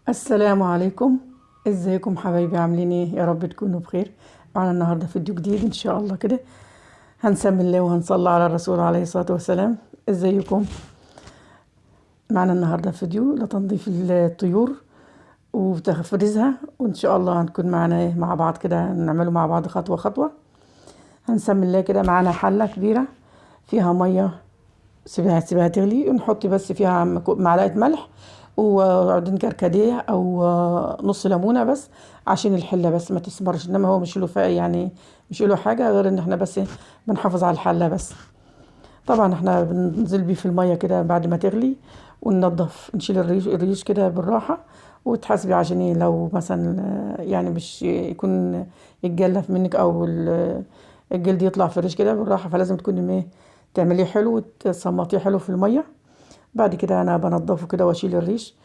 السلام عليكم. ازيكم حبايبي؟ عاملين ايه؟ يا رب تكونوا بخير. معنا النهارده فيديو جديد ان شاء الله كده. هنسمي الله وهنصلي على الرسول عليه الصلاة والسلام. ازيكم؟ معنا النهارده فيديو لتنظيف الطيور وتفريزها، وان شاء الله هنكون معنا مع بعض كده نعمله مع بعض خطوة خطوة. هنسمي الله كده. معنا حلة كبيرة فيها مية، سيبها تغلي، ونحط بس فيها معلقة ملح وعودين كركديه او نص ليمونه بس عشان الحله بس ما تسمرش، انما هو مش له يعني مش له حاجه غير ان احنا بس بنحافظ على الحله بس. طبعا احنا بننزل بيه في الميه كده بعد ما تغلي، وننضف نشيل الريش كده بالراحه، وتحاسبي عشان ايه لو مثلا يعني مش يكون يتجلف منك او الجلد يطلع في الريش كده بالراحه، فلازم تكوني تعمليه حلو وتصمتيه حلو في الميه. بعد كده انا بنضفه كده واشيل الريش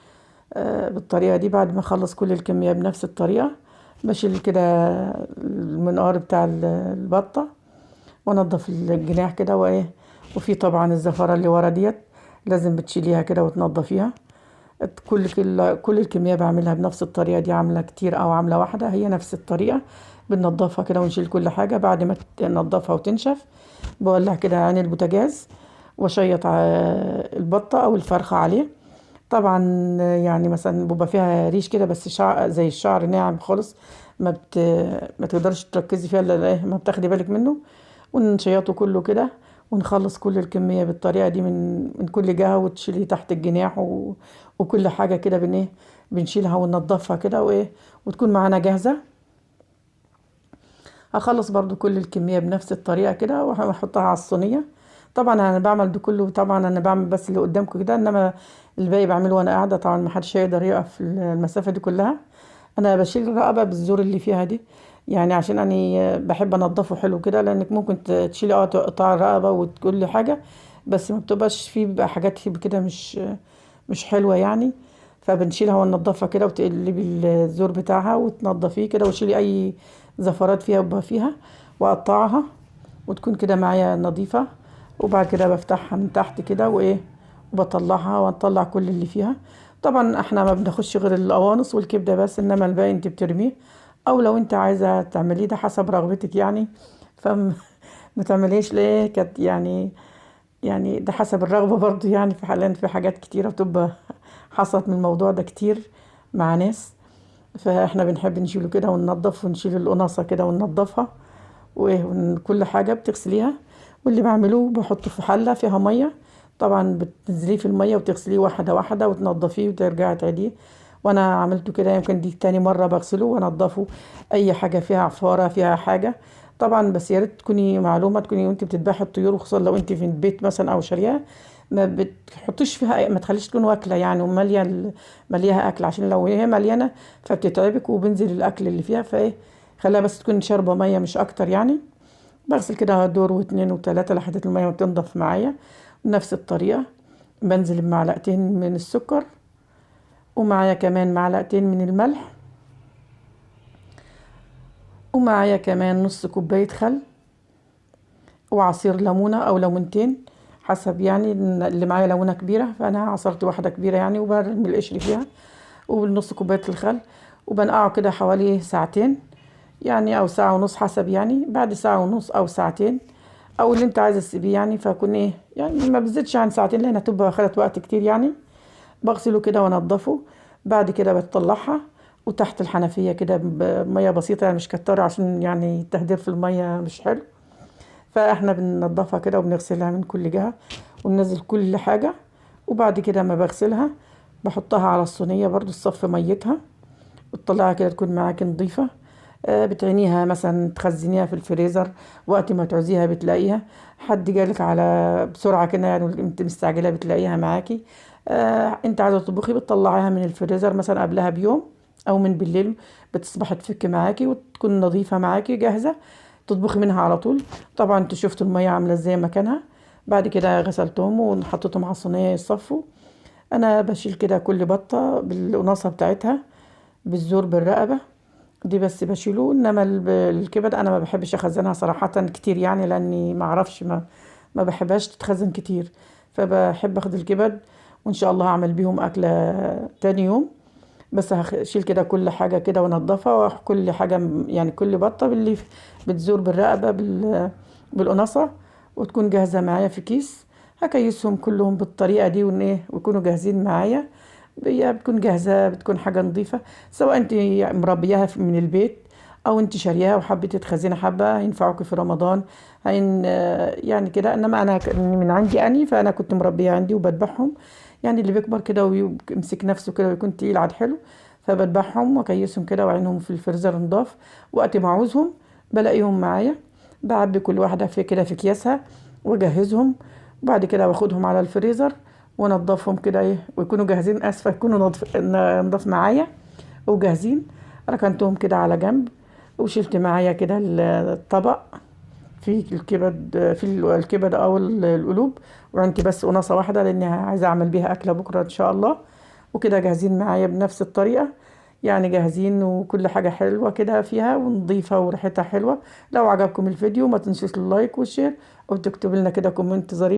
بالطريقه دي. بعد ما اخلص كل الكميه بنفس الطريقه بشيل كده المنقار بتاع البطه، وانضف الجناح كده وايه. وفي طبعا الزفره اللي ورا ديت لازم بتشيليها كده وتنضفيها. كل الكميه بعملها بنفس الطريقه دي، عامله كتير او عامله واحده هي نفس الطريقه. بننضفها كده ونشيل كل حاجه. بعد ما ننضفها وتنشف بولع كده عين البوتاجاز واشيط البطه او الفرخه عليه. طبعا يعني مثلا بيبقى فيها ريش كده بس شعر زي الشعر ناعم خالص، ما تقدرش تركزي فيها الا ايه ما بتاخدي بالك منه. ونشيطه كله كده ونخلص كل الكمية بالطريقة دي من كل جهة، وتشيلي تحت الجناح وكل حاجة كده بنشيلها وننضفها كده وايه، وتكون معانا جاهزة. هخلص برضو كل الكمية بنفس الطريقة كده وهحطها على الصينية. طبعا انا بعمل ده كله، طبعا انا بعمل بس اللي قدامكم كده، انما الباقي بعمله وانا قاعدة. طبعا محدش هيقدر يقف المسافة دي كلها. انا بشيل الرقبة بالزور اللي فيها دي، يعني عشان انا بحب انضفه حلو كده، لانك ممكن تشيلي تقطع الرقبة وكل حاجة، بس ما بتبقاش فيه بقى حاجات كده مش حلوة يعني. فبنشيلها وننضفها كده وتقلبي الزور بتاعها وتنضفيه كده وتشيلي اي زفرات فيها وبقى فيها، واقطعها وتكون كده معايا نظيفة. وبعد كده بفتحها من تحت كده وايه، وبطلعها واطلع كل اللي فيها. طبعا احنا ما بناخدش غير القوانص والكبدة بس، انما الباقي انت بترميه، او لو انت عايزة تعمليه ده حسب رغبتك يعني. فما ما تعمليش ليه كانت يعني ده حسب الرغبة برضو يعني. في حاليا في حاجات كتيرة بتبقى حصلت من الموضوع ده كتير مع ناس، فاحنا بنحب نشيله كده وننضف ونشيل القناصة كده وننضفها كل حاجة بتغسليها. واللي بعمله بحطه في حلة فيها مية، طبعا بتنزليه في المية وتغسليه واحدة واحدة وتنضفيه وترجعي تعيديه. وانا عملته كده، يمكن دي تاني مرة بغسله وانضفه. اي حاجة فيها عفارة فيها حاجة طبعا، بس يا ريت تكوني معلومة تكوني وانت بتذبحي الطيور، وخصوصا لو انت في البيت مثلا او شاريها، ما بتحطيش فيها ما تخليش تكون واكله يعني وماليه مليها اكل، عشان لو هي مليانه فبتتعبك وبنزل الاكل اللي فيها. فايه خليها بس تكون شاربه ميه مش اكتر يعني. بغسل كده دور واتنين وتلاتة لحد الميه وتنضف معايا. بنفس الطريقه بنزل بمعلقتين من السكر، ومعايا كمان معلقتين من الملح، ومعايا كمان نص كوبايه خل، وعصير ليمونه او ليمونتين حسب يعني. اللي معايا ليمونه كبيره فانا عصرت واحده كبيره يعني، وبرمي القشر فيها، وبالنص كوبايه الخل. وبنقعه كده حوالي ساعتين يعني، او ساعه ونص حسب يعني. بعد ساعه ونص او ساعتين او اللي انت عايزه تسيبيه يعني، فكون ايه يعني ما بزيدش عن ساعتين لان هتبقى خدت وقت كتير يعني. بغسله كده وانضفه. بعد كده بتطلعها وتحت الحنفيه كده بميه بسيطه يعني مش كتره، عشان يعني التهدير في الميه مش حلو. فاحنا بننضفها كده وبنغسلها من كل جهة وننزل كل حاجة. وبعد كده ما بغسلها بحطها على الصينية برضو تصفي ميتها وتطلعها كده تكون معاكي نظيفة. بتعينيها مثلا تخزنيها في الفريزر، وقت ما تعوزيها بتلاقيها. حد جالك على بسرعة كده يعني انت مستعجلة بتلاقيها معاكي. انت عايزة تطبخي بتطلعيها من الفريزر مثلا قبلها بيوم او من بالليل، بتصبح تفك معاكي وتكون نظيفة معاكي جاهزة تطبخي منها على طول. طبعا انتوا شفتوا المية عاملة ازاي مكانها. بعد كده غسلتهم وحطيتهم على الصينية يصفوا. انا بشيل كده كل بطة بالقناصة بتاعتها بالزور بالرقبة دي بس بشيله. انما الكبد انا ما بحبش اخزنها صراحة كتير يعني، لاني ما اعرفش ما بحبهاش تتخزن كتير. فبحب اخد الكبد وان شاء الله هعمل بيهم اكلة تاني يوم. بس هشيل كده كل حاجة كده وانضفها، وكل حاجة يعني كل بطة باللي بتزور بالرقبة بالقناصة، وتكون جاهزة معايا في كيس. هكيسهم كلهم بالطريقة دي ويكونوا جاهزين معايا. بتكون جاهزة، بتكون حاجة نظيفة، سواء انت مربياها من البيت او انت شارياها وحبيتي تخزني حبة ينفعوك في رمضان. يعني كده. انما انا من عندي فانا كنت مربية عندي وبذبحهم. يعني اللي بيكبر كده ويمسك نفسه كده ويكون تقيل عاد حلو، فبذبحهم واكيسهم كده وعينهم في الفريزر نضاف. وقت ما عاوزهم بلاقيهم معايا، بعبي كل واحدة في كده في اكياسها واجهزهم. وبعد كده باخدهم على الفريزر وانضفهم كده ويكونوا جاهزين. اسفة، يكونوا نضاف معايا وجاهزين. ركنتهم كده على جنب، وشلت معايا كده الطبق في الكبد او القلوب، وعندي بس قناصة واحدة لاني عايزة اعمل بيها اكلة بكرة ان شاء الله. وكده جاهزين معايا بنفس الطريقة، يعني جاهزين وكل حاجة حلوة كده فيها ونظيفة وريحتها حلوة. لو عجبكم الفيديو ما تنسوش اللايك والشير، وتكتبوا لنا كده كومنت ظريف.